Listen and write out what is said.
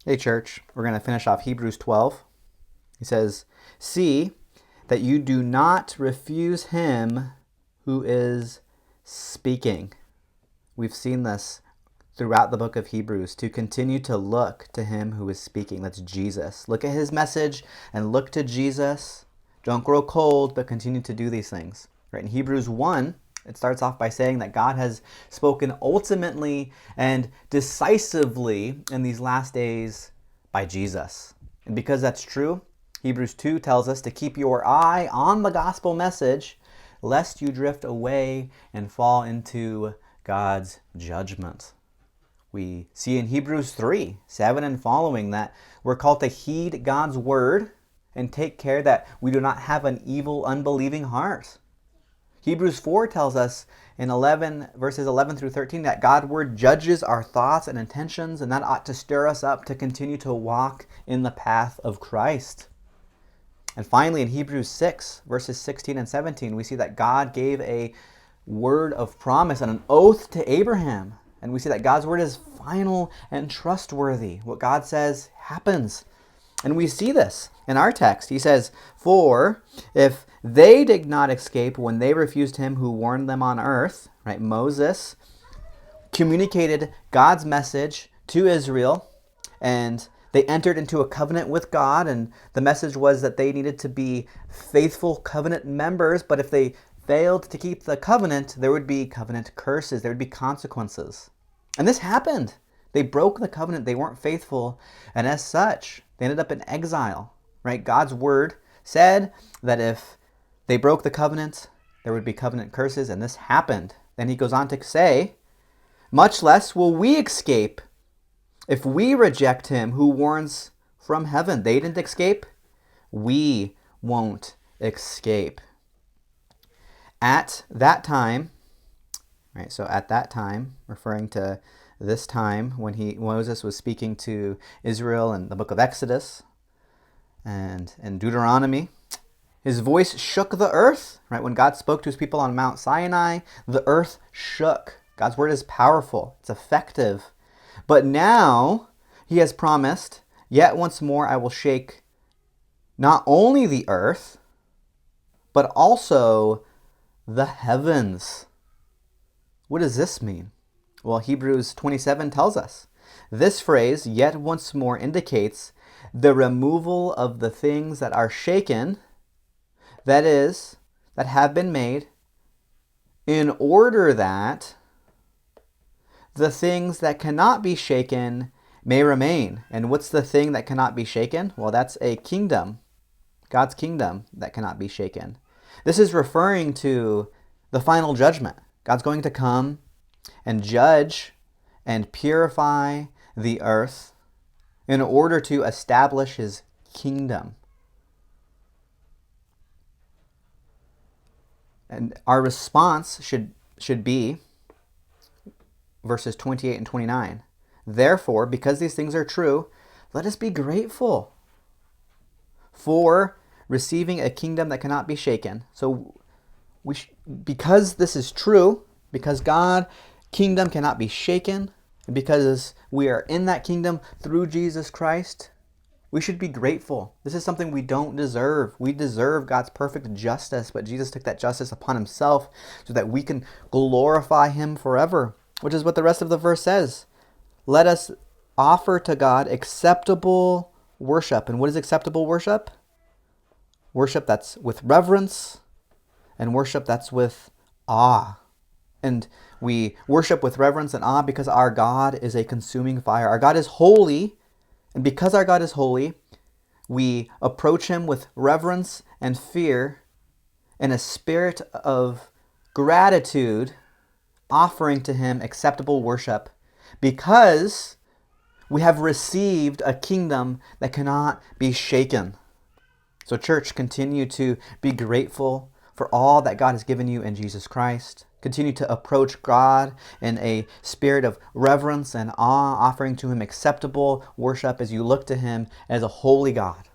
Hey, church, we're going to finish off Hebrews 12. He says, "See that you do not refuse him who is speaking." We've seen this throughout the book of Hebrews, to continue to look to him who is speaking. That's Jesus. Look at his message and look to Jesus. Don't grow cold, but continue to do these things. Right? In Hebrews 1, it starts off by saying that God has spoken ultimately and decisively in these last days by Jesus. And because that's true, Hebrews 2 tells us to keep your eye on the gospel message, lest you drift away and fall into God's judgment. We see in Hebrews 3, 7 and following that we're called to heed God's word and take care that we do not have an evil, unbelieving heart. Hebrews 4 tells us in verses 11 through 13 that God's word judges our thoughts and intentions, and that ought to stir us up to continue to walk in the path of Christ. And finally, in Hebrews 6, verses 16 and 17, we see that God gave a word of promise and an oath to Abraham. And we see that God's word is final and trustworthy. What God says happens. And we see this in our text. He says, "For if they did not escape when they refused him who warned them on earth," right? Moses communicated God's message to Israel, and they entered into a covenant with God, and the message was that they needed to be faithful covenant members, but if they failed to keep the covenant, there would be covenant curses, there would be consequences. And this happened. They broke the covenant, they weren't faithful, and as such, they ended up in exile, right? God's word said that if they broke the covenant, there would be covenant curses, and this happened. Then he goes on to say, "Much less will we escape if we reject him who warns from heaven." They didn't escape. We won't escape. At that time, right? So at that time, referring to this time when Moses was speaking to Israel in the book of Exodus and in Deuteronomy, his voice shook the earth, right? When God spoke to his people on Mount Sinai, the earth shook. God's word is powerful. It's effective. But now he has promised, "Yet once more I will shake not only the earth, but also the heavens." What does this mean? Well, Hebrews 27 tells us. This phrase, "yet once more," indicates the removal of the things that are shaken, that is, that have been made, in order that the things that cannot be shaken may remain. And what's the thing that cannot be shaken? Well, that's a kingdom, God's kingdom that cannot be shaken. This is referring to the final judgment. God's going to come and judge and purify the earth in order to establish his kingdom. And our response should be verses 28 and 29. "Therefore, because these things are true, let us be grateful for receiving a kingdom that cannot be shaken." So because this is true, because God's kingdom cannot be shaken, and because we are in that kingdom through Jesus Christ, we should be grateful. This is something we don't deserve. We deserve God's perfect justice, but Jesus took that justice upon himself so that we can glorify him forever, which is what the rest of the verse says. "Let us offer to God acceptable worship." And what is acceptable worship? Worship that's with reverence and worship that's with awe. And we worship with reverence and awe because our God is a consuming fire. Our God is holy, and because our God is holy, we approach him with reverence and fear in a spirit of gratitude, offering to him acceptable worship because we have received a kingdom that cannot be shaken. So church, continue to be grateful for all that God has given you in Jesus Christ. Continue to approach God in a spirit of reverence and awe, offering to him acceptable worship as you look to him as a holy God.